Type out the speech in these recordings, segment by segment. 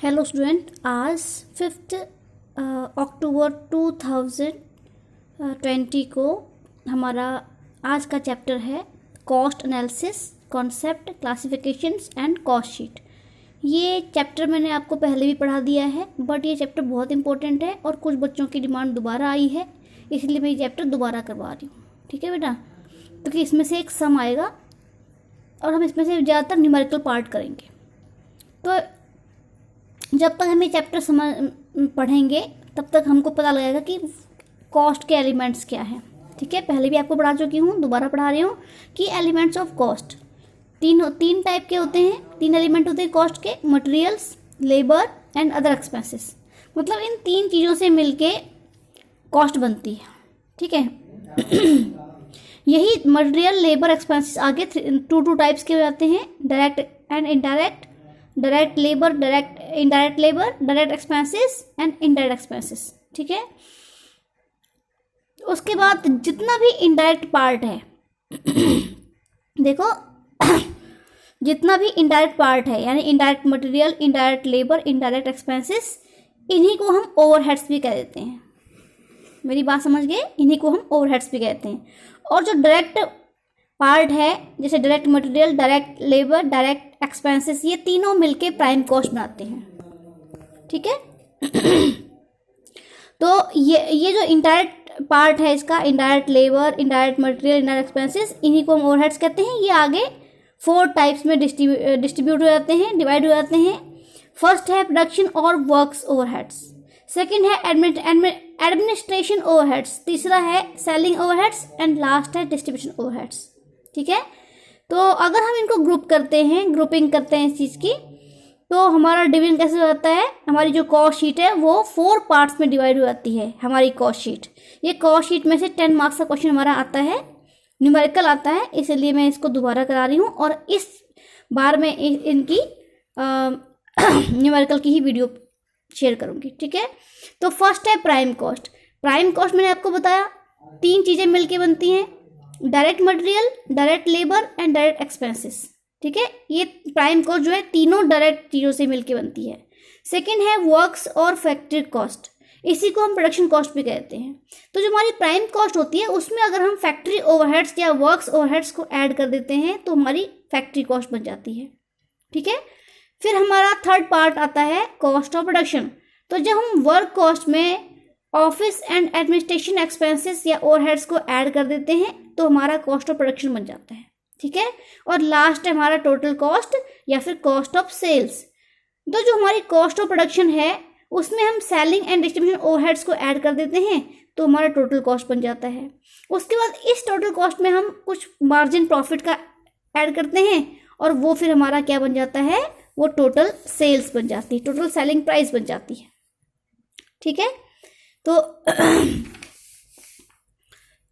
Hello student, आज 5 अक्टूबर 2020 को हमारा आज का चैप्टर है cost analysis, concept, classifications and cost sheet. ये चैप्टर मैंने आपको पहले भी पढ़ा दिया है, बट ये चैप्टर बहुत इंपॉर्टेंट है और कुछ बच्चों की डिमांड दोबारा आई है, इसलिए मैं ये चैप्टर दोबारा करवा रही हूँ। ठीक है बेटा, तो कि इसमें से एक सम आएगा और हम इसमें से ज़्यादातर न्यूमेरिकल पार्ट करेंगे। तो जब तक हम ये चैप्टर पढ़ेंगे तब तक हमको पता लगेगा कि कॉस्ट के एलिमेंट्स क्या हैं। ठीक है, पहले भी आपको पढ़ा चुकी हूँ, दोबारा पढ़ा रही हूँ कि एलिमेंट्स ऑफ कॉस्ट तीन टाइप के होते हैं, 3 एलिमेंट होते हैं कॉस्ट के: materials, labour and other expenses. मतलब इन 3 चीज़ों से मिलके कॉस्ट बनती है। ठीक है यही मटेरियल, लेबर, एक्सपेंसेस आगे टू टाइप्स के हो जाते हैं: direct and indirect, direct labour, direct expenses and indirect expenses. ठीक है, उसके बाद जितना भी इनडायरेक्ट पार्ट है देखो जितना भी इनडायरेक्ट पार्ट है, यानी indirect material, indirect labour, indirect expenses, इन्हीं को हम ओवरहेड्स भी कह देते हैं। मेरी बात समझ गए? इन्हीं को हम ओवरहेड्स भी कहते हैं। और जो डायरेक्ट पार्ट है, जैसे direct material, direct labour, direct expenses, ये तीनों मिलके प्राइम कॉस्ट बनाते हैं। ठीक है तो ये जो इनडायरेक्ट पार्ट है इसका, indirect labour, indirect material, indirect expenses, इन्हीं को हम ओवरहेड्स कहते हैं। ये आगे 4 टाइप्स में डिस्ट्रीब्यूट हो जाते हैं, डिवाइड हो जाते हैं। फर्स्ट है प्रोडक्शन और वर्क्स ओवरहेड्स, सेकेंड है एडमिनिस्ट्रेशन ओवरहेड्स, तीसरा है सेलिंग ओवरहेड्स एंड लास्ट है डिस्ट्रीब्यूशन ओवरहेड्स। ठीक है, तो अगर हम इनको ग्रुपिंग करते हैं इस चीज़ की, तो हमारा डिवीजन कैसे हो जाता है? हमारी जो कॉस्ट शीट है वो 4 पार्ट्स में डिवाइड हो जाती है हमारी कॉस्ट शीट। ये कॉस्ट शीट में से 10 मार्क्स का क्वेश्चन हमारा आता है, न्यूमेरिकल आता है, इसलिए मैं इसको दोबारा करा रही हूँ और इस बार मैं इनकी न्यूमेरिकल की ही वीडियो शेयर करूँगी। ठीक है, तो फर्स्ट है प्राइम कॉस्ट। प्राइम कॉस्ट मैंने आपको बताया 3 चीज़ें मिलके बनती हैं: direct material, direct labour and direct expenses. ठीक है, ये प्राइम कॉस्ट जो है तीनों डायरेक्ट चीज़ों से मिलके बनती है। सेकंड है वर्क्स और फैक्ट्री कॉस्ट, इसी को हम प्रोडक्शन कॉस्ट भी कहते हैं। तो जो हमारी प्राइम कॉस्ट होती है उसमें अगर हम फैक्ट्री ओवरहेड्स या वर्क्स ओवरहेड्स को ऐड कर देते हैं तो हमारी फैक्ट्री कॉस्ट बन जाती है। ठीक है, फिर हमारा थर्ड पार्ट आता है कॉस्ट ऑफ प्रोडक्शन। तो जब हम वर्क कॉस्ट में ऑफिस एंड एडमिनिस्ट्रेशन एक्सपेंसेस या ओवरहेड्स को ऐड कर देते हैं तो हमारा कॉस्ट ऑफ प्रोडक्शन बन जाता है। ठीक है, और लास्ट है हमारा टोटल कॉस्ट या फिर कॉस्ट ऑफ सेल्स। तो जो हमारी कॉस्ट ऑफ प्रोडक्शन है उसमें हम सेलिंग एंड डिस्ट्रीब्यूशन ओवरहेड्स को ऐड कर देते हैं तो हमारा टोटल कॉस्ट बन जाता है। उसके बाद इस टोटल कॉस्ट में हम कुछ मार्जिन प्रॉफिट का ऐड करते हैं और वो फिर हमारा क्या बन जाता है? वो टोटल सेल्स बन जाती है, टोटल सेलिंग प्राइस बन जाती है। ठीक है, तो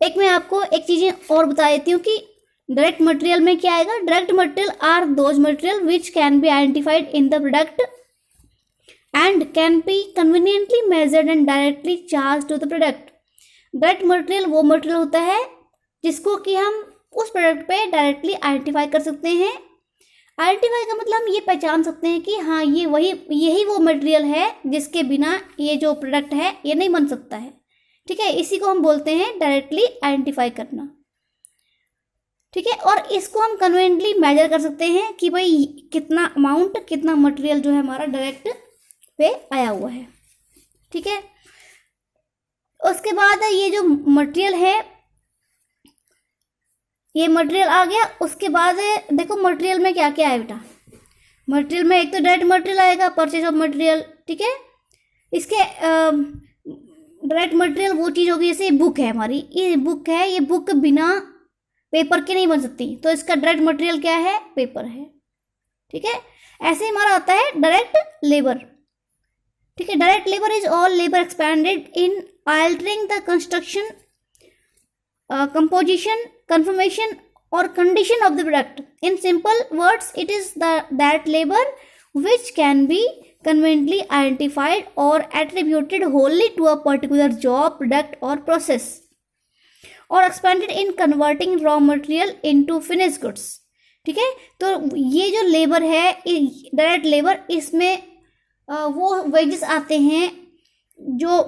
एक मैं आपको एक चीज़ें और बता देती हूँ कि डायरेक्ट मटेरियल में क्या आएगा। Direct material are those material which can be identified in the product and can be conveniently measured and directly charged to the product. Direct material वो मटेरियल होता है जिसको कि हम उस प्रोडक्ट पे डायरेक्टली आइडेंटिफाई कर सकते हैं। आइडेंटिफाई का मतलब हम ये पहचान सकते हैं कि हाँ यही वो मटेरियल है जिसके बिना ये जो प्रोडक्ट है ये नहीं बन सकता है। ठीक है, इसी को हम बोलते हैं डायरेक्टली आइडेंटिफाई करना। ठीक है, और इसको हम कन्वीनियंटली मेजर कर सकते हैं कि भाई कितना अमाउंट, कितना मटेरियल जो है हमारा डायरेक्ट पे आया हुआ है। ठीक है, उसके बाद ये जो मटेरियल है, ये मटेरियल आ गया। उसके बाद देखो मटेरियल में क्या क्या है बेटा। मटेरियल में एक तो डायरेक्ट मटेरियल आएगा, परचेज ऑफ मटेरियल। ठीक है, इसके डायरेक्ट मटेरियल वो चीज़ होगी, जैसे बुक है हमारी, ये बुक है, ये बुक बिना पेपर के नहीं बन सकती, तो इसका डायरेक्ट मटेरियल क्या है? पेपर है। ठीक है, ऐसे ही हमारा आता है डायरेक्ट लेबर। ठीक है, direct labour is all labour expanded in altering the construction, composition, conformation or condition of the product. In simple words, it is that labor which can be conveniently identified or attributed wholly to a particular job, product or process, or expended in converting raw material into finished goods. ठीक है, तो ये जो labour है direct labour, इसमें वो wages आते हैं जो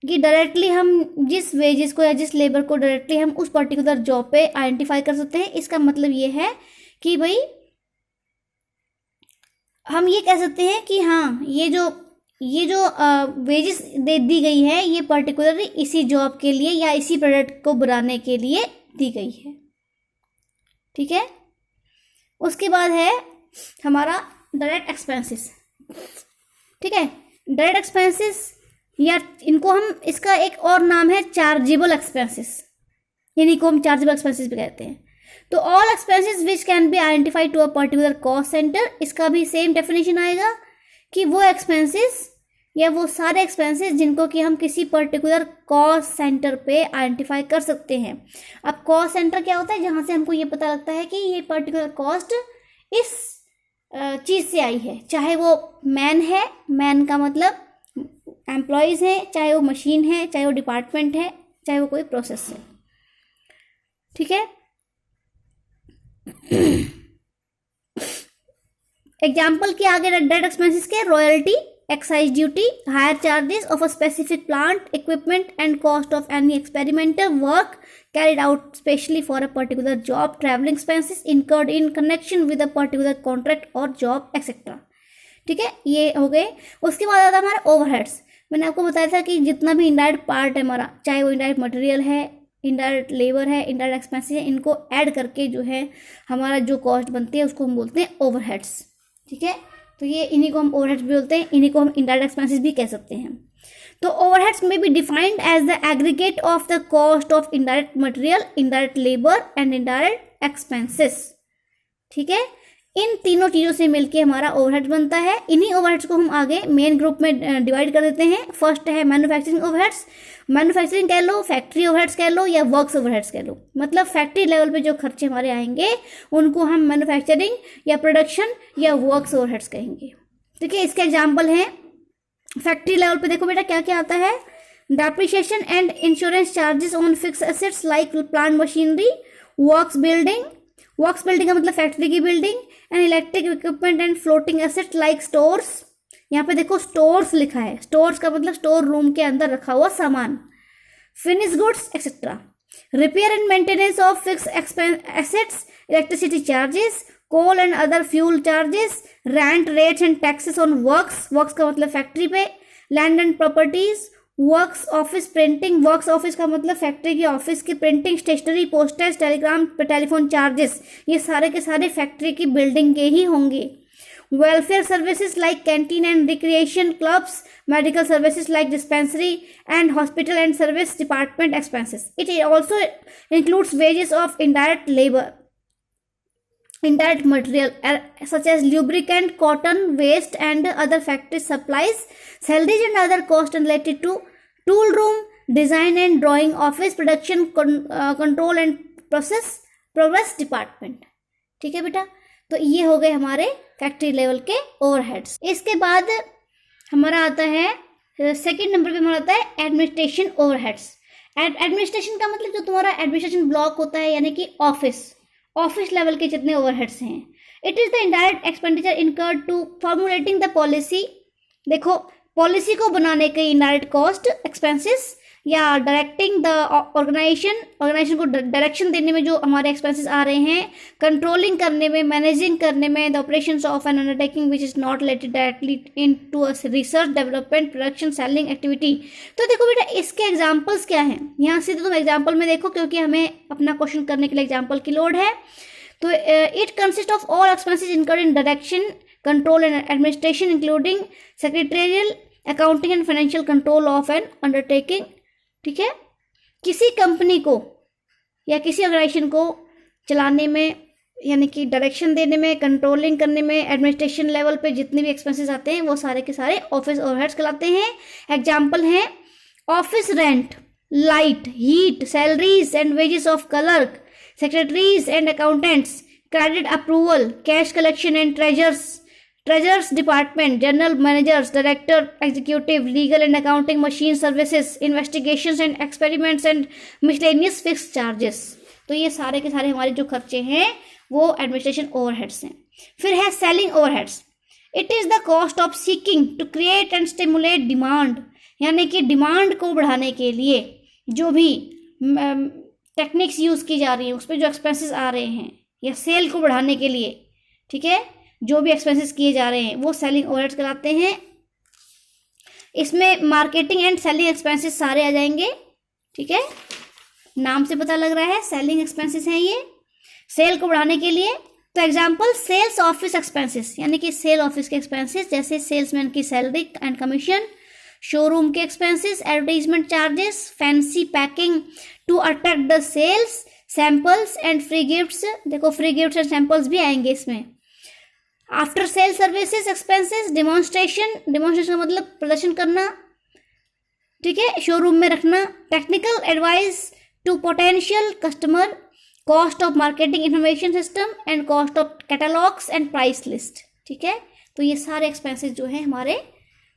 कि डायरेक्टली हम जिस वेजेस को या जिस लेबर को डायरेक्टली हम उस पर्टिकुलर जॉब पे आइडेंटिफाई कर सकते हैं। इसका मतलब ये है कि भाई हम ये कह सकते हैं कि हाँ ये जो वेजेस दे दी गई है ये पर्टिकुलरली इसी जॉब के लिए या इसी प्रोडक्ट को बनाने के लिए दी गई है। ठीक है, उसके बाद है हमारा डायरेक्ट एक्सपेंसेस। ठीक है, डायरेक्ट एक्सपेंसेस या इनको हम, इसका एक और नाम है चार्जेबल एक्सपेंसेस, यानी को हम चार्जेबल एक्सपेंसेस भी कहते हैं। तो all expenses which can be identified to a particular cost centre, इसका भी सेम डेफिनेशन आएगा कि वो एक्सपेंसेस या वो सारे एक्सपेंसेस जिनको कि हम किसी पर्टिकुलर कॉस्ट सेंटर पे आइडेंटिफाई कर सकते हैं। अब कॉस्ट सेंटर क्या होता है, जहाँ से हमको ये पता लगता है कि ये पर्टिकुलर कॉस्ट इस चीज़ से आई है, चाहे वो मैन है, मैन का मतलब एम्प्लॉयज़ है, चाहे वो मशीन है, चाहे वो डिपार्टमेंट है, चाहे वो कोई प्रोसेस है। ठीक है, एग्जाम्पल के आगे डायरेक्ट एक्सपेंसेस के royalty, excise duty, higher charges of a specific plant equipment and cost of any experimental work carried out specially for a particular job, traveling expenses incurred in connection with a particular contract or job etc. ठीक है, ये हो गए। उसके बाद आता है हमारा ओवरहेड्स। मैंने आपको बताया था कि जितना भी इनडायरेक्ट पार्ट है हमारा, चाहे वो इनडायरेक्ट मटेरियल है, इनडायरेक्ट लेबर है, इनडायरेक्ट एक्सपेंसेस है, इनको ऐड करके जो है हमारा जो कॉस्ट बनती है उसको हम बोलते हैं ओवरहेड्स। ठीक है, तो ये इन्हीं को हम ओवरहेड्स भी बोलते हैं, इन्हीं को हम इनडायरेक्ट एक्सपेंसेस भी कह सकते हैं। तो ओवरहेड्स में be defined as the aggregate of the cost of indirect material, indirect labour and indirect expenses. ठीक है, इन तीनों चीज़ों से मिलके हमारा ओवरहेड बनता है। इन्हीं ओवरहेड्स को हम आगे मेन ग्रुप में डिवाइड कर देते हैं। फर्स्ट है मैन्युफैक्चरिंग ओवरहेड्स। मैन्युफैक्चरिंग कह लो, फैक्ट्री ओवरहेड्स कह लो, या वर्क्स ओवरहेड्स कह लो, मतलब फैक्ट्री लेवल पे जो खर्चे हमारे आएंगे उनको हम मैन्युफैक्चरिंग या प्रोडक्शन या वर्क्स ओवरहेड्स कहेंगे। ठीक है, इसके एग्जाम्पल हैं फैक्ट्री लेवल पे। देखो बेटा क्या क्या आता है, depreciation and insurance charges on fix assets like plant machinery, works building, works building का मतलब फैक्ट्री की building, and electric equipment and floating assets like stores. यहाँ पे देखो स्टोर्स लिखा है, स्टोर्स का मतलब स्टोर रूम के अंदर रखा हुआ सामान, finish goods etcetera. Repair and maintenance of fix assets, electricity charges, coal and other fuel charges, rent rates and taxes on works, works का मतलब फैक्ट्री पे, land and properties, works office printing, works office का मतलब factory की office की printing, stationery, postage, telegram, telephone charges, ये सारे के सारे फैक्ट्री की बिल्डिंग के ही होंगे। Welfare services like canteen and recreation clubs, medical services like dispensary and hospital and service department expenses. It also includes wages of indirect labour, indirect material such as lubricant, cotton waste and other factory supplies, salaries and other costs related to tool room, design and drawing office, production control and progress department। ठीक है बेटा, तो ये हो गए हमारे factory level के overheads. इसके बाद हमारा आता है सेकंड नंबर पे हमारा आता है एडमिनिस्ट्रेशन ओवरहेड्स। एडमिनिस्ट्रेशन का मतलब जो तुम्हारा एडमिनिस्ट्रेशन ब्लॉक होता है, यानी कि ऑफिस लेवल के जितने ओवरहेड्स हैं। It is the indirect expenditure incurred to formulating the policy. देखो पॉलिसी को बनाने के इनडायरेक्ट कॉस्ट एक्सपेंसेस, या डायरेक्टिंग द ऑर्गेनाइजेशन को डायरेक्शन देने में जो हमारे एक्सपेंसेस आ रहे हैं, कंट्रोलिंग करने में, मैनेजिंग करने में, the operations of an undertaking which is not related directly in to a research, development, production, selling activity. तो देखो बेटा इसके एग्जाम्पल्स क्या हैं, यहाँ से तो तुम एग्जाम्पल में देखो क्योंकि हमें अपना क्वेश्चन करने के लिए एग्जाम्पल की लोड है। तो it consist of all expenses incurred in direction, control and administration including secretarial, accounting and financial control of an undertaking. ठीक है, किसी कंपनी को या किसी ऑर्गेनाइजेशन को चलाने में, यानी कि डायरेक्शन देने में, कंट्रोलिंग करने में, एडमिनिस्ट्रेशन लेवल पे जितने भी एक्सपेंसेस आते हैं वो सारे के सारे ऑफिस ओवरहेड्स कहलाते हैं। एग्जाम्पल हैं office rent, light, heat, salaries and wages of clerk, secretaries and accountants, credit approval, cash collection and treasures department, general managers, director executive, legal and accounting, machine services, investigations and experiments and miscellaneous fix charges. तो ये सारे के सारे हमारे जो खर्चे हैं वो एडमिनिस्ट्रेशन ओवरहेड्स हैं। फिर है selling overheads. It is the cost of seeking to create and stimulate demand, यानी कि डिमांड को बढ़ाने के लिए जो भी टेक्निक्स यूज़ की जा रही हैं उस पर जो एक्सपेंसेस आ रहे हैं, या सेल को बढ़ाने के लिए, ठीक है, जो भी एक्सपेंसेस किए जा रहे हैं वो सेलिंग ओवरहेड्स कहलाते हैं। इसमें मार्केटिंग एंड सेलिंग एक्सपेंसेस सारे आ जाएंगे, ठीक है, नाम से पता लग रहा है सेलिंग एक्सपेंसेस हैं ये, सेल को बढ़ाने के लिए। तो एग्जांपल सेल्स ऑफिस एक्सपेंसेस, यानी कि सेल ऑफिस के एक्सपेंसेस, जैसे सेल्समैन की सैलरी एंड कमीशन, शोरूम के expenses, advertisement charges, fancy packing to attract the sales, samples and free gifts, देखो फ्री गिफ्ट्स एंड सैंपल्स भी आएंगे इसमें। After sale services expenses, demonstration का मतलब प्रदर्शन करना, ठीक है, शोरूम में रखना, technical advice to potential customer, cost of marketing information system and cost of catalogues and price list, ठीक है। तो ये सारे एक्सपेंसेस जो है हमारे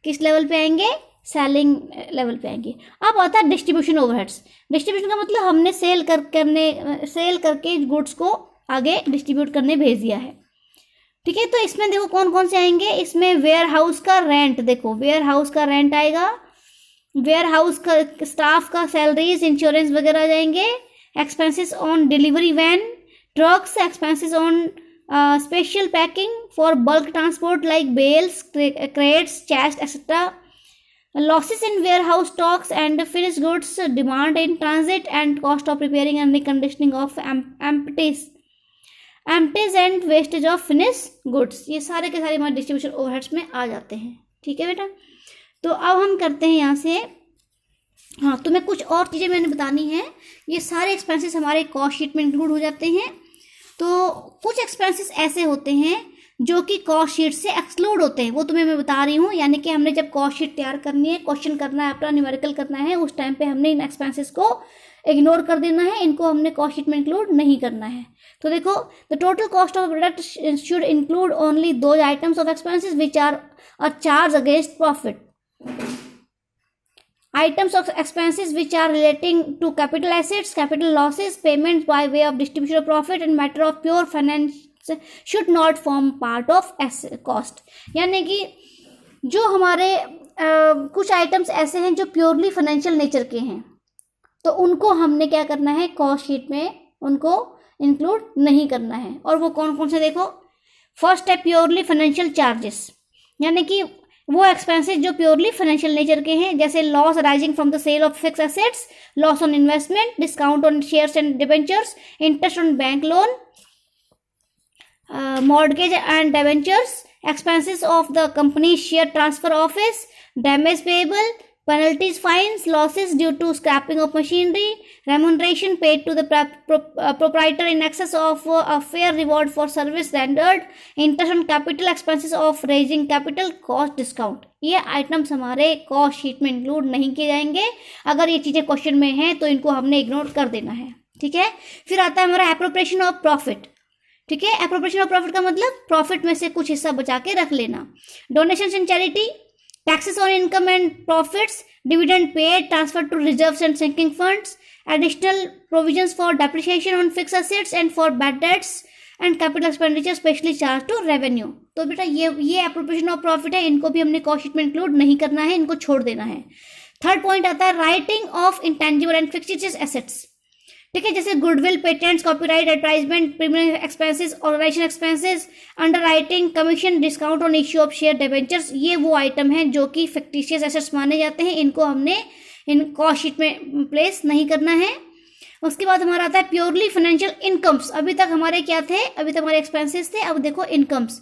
किस लेवल पे आएंगे, सेलिंग लेवल पे आएंगे। अब आता है डिस्ट्रीब्यूशन ओवरहेड्स। डिस्ट्रीब्यूशन का मतलब हमने सेल करके गुड्स को आगे डिस्ट्रीब्यूट करने भेज दिया है, ठीक है। तो इसमें देखो कौन कौन से आएंगे, इसमें वेयर हाउस का रेंट, देखो वेयर हाउस का रेंट आएगा, वेयर हाउस का स्टाफ का सैलरीज, इंश्योरेंस वगैरह आ जाएंगे, expenses on delivery van, trucks, expenses on special packing for bulk transport like bales, crates, chest etcetera, losses in warehouse stocks and finish goods, demand in transit and cost of repairing and reconditioning of empties and wastage of finish goods. ये सारे के सारे हमारे distribution overheads में आ जाते हैं, ठीक है बेटा। तो अब हम करते हैं यहाँ से, हाँ तुम्हें कुछ और चीज़ें मैंने बतानी है। ये सारे एक्सपेंसेस हमारे कॉस्ट शीट में इंक्लूड हो जाते हैं। तो कुछ एक्सपेंसेस ऐसे होते हैं जो कि कॉस्ट शीट से एक्सक्लूड होते हैं, वो तुम्हें मैं बता रही हूँ। यानी कि हमने जब कॉस्ट शीट तैयार करनी है, क्वेश्चन करना है, अपना न्यूमेरिकल करना है, उस टाइम पे हमने इन एक्सपेंसेस को इग्नोर कर देना है, इनको हमने कॉस्ट शीट में इंक्लूड नहीं करना है। तो देखो, the total cost of product should include only those items of expenses which are a charge against profit, items of expenses which are relating to capital assets, capital losses, payments by way of distribution of profit and matter of pure finance should not form part of cost। यानी कि जो हमारे कुछ items ऐसे हैं जो purely financial nature के हैं, तो उनको हमने क्या करना है, कॉस्ट शीट में उनको इंक्लूड नहीं करना है। और वो कौन कौन से, देखो फर्स्ट है प्योरली फाइनेंशियल चार्जेस, यानी कि वो एक्सपेंसेस जो प्योरली फाइनेंशियल नेचर के हैं, जैसे loss rising from the sale of fix assets, loss on investment, discount on shares and debentures, interest on bank loan, mortgage and debentures, expenses of the company share transfer office, damage payable, penalties, fines, losses due to scrapping of machinery, remuneration paid to the proprietor in excess of a fair reward for service rendered, interest on capital, expenses of raising capital, cost discount। ये items हमारे cost sheet में include नहीं किए जाएंगे। अगर ये चीज़ें question में हैं तो इनको हमने इग्नोर कर देना है, ठीक है। फिर आता है हमारा एप्रोप्रिएशन ऑफ प्रॉफिट, ठीक है। एप्रोप्रिएशन ऑफ प्रॉफिट का मतलब प्रॉफिट में से कुछ हिस्सा बचा के रख लेना। Donation in charity, taxes on income and profits, dividend paid, transferred to reserves and sinking funds, additional provisions for depreciation on fixed assets and for bad debts and capital expenditure specially charged to revenue। तो बेटा ये appropriation of profit है, इनको भी हमने cost sheet में include नहीं करना है, इनको छोड़ देना है। थर्ड पॉइंट आता है writing off intangible and fictitious assets, ठीक है, जैसे goodwill, patents, copyright, advertisement, premium expenses, organisation expenses, underwriting, commission, discount on issue of share debentures. ये वो आइटम हैं जो कि फिक्टिशियस एसेट्स माने जाते हैं, इनको हमने इन कॉस्ट शीट में प्लेस नहीं करना है। उसके बाद हमारा आता है प्योरली फाइनेंशियल इनकम्स। अभी तक हमारे क्या थे, अभी तक हमारे एक्सपेंसेस थे, अब देखो इनकम्स,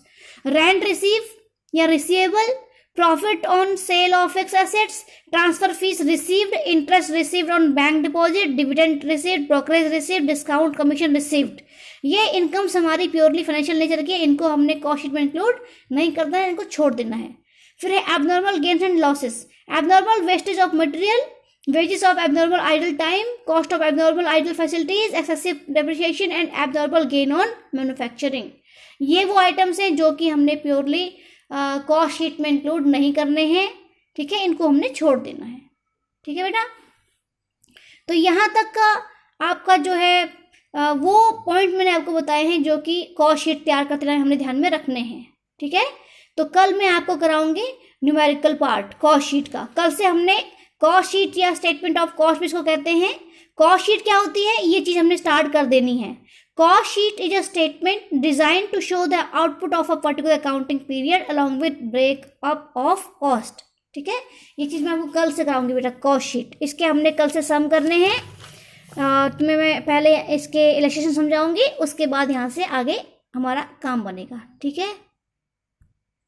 रेंट रिसीव या receivable, profit on sale of fixed assets, transfer fees received, interest received on bank deposit, dividend received, brokerage received, discount commission received। ये इनकम्स हमारी प्योरली फाइनेंशियल नेचर की है, इनको हमने कॉस्ट शीट में include नहीं करना है, इनको छोड़ देना है। फिर है abnormal gains and losses, abnormal wastage of material, wages of abnormal idle time, cost of abnormal idle facilities, excessive depreciation and abnormal gain on manufacturing। ये वो आइटम्स हैं जो कि हमने प्योरली कॉस्ट शीट में इंक्लूड नहीं करने हैं, ठीक है, इनको हमने छोड़ देना है, ठीक है बेटा। तो यहाँ तक का आपका जो है वो पॉइंट मैंने आपको बताए हैं जो कि कॉस्ट शीट तैयार करते टाइम हमने ध्यान में रखने हैं, ठीक है। तो कल मैं आपको कराऊंगी न्यूमेरिकल पार्ट कॉस्ट शीट का। कल से हमने कॉस्ट शीट या स्टेटमेंट ऑफ कॉस्ट भी इसको कहते हैं। कॉस्ट शीट क्या होती है, ये चीज हमने स्टार्ट कर देनी है। Cost sheet is a statement design to show the output of a particular accounting period along with breakup of cost. ठीक है, ये चीज मैं आपको कल से कराऊंगी बेटा, कॉस्ट शीट। इसके हमने कल से सम करने हैं। तुम्हें मैं पहले इसके इलस्ट्रेशन समझाऊंगी, उसके बाद यहाँ से आगे हमारा काम बनेगा। ठीक है।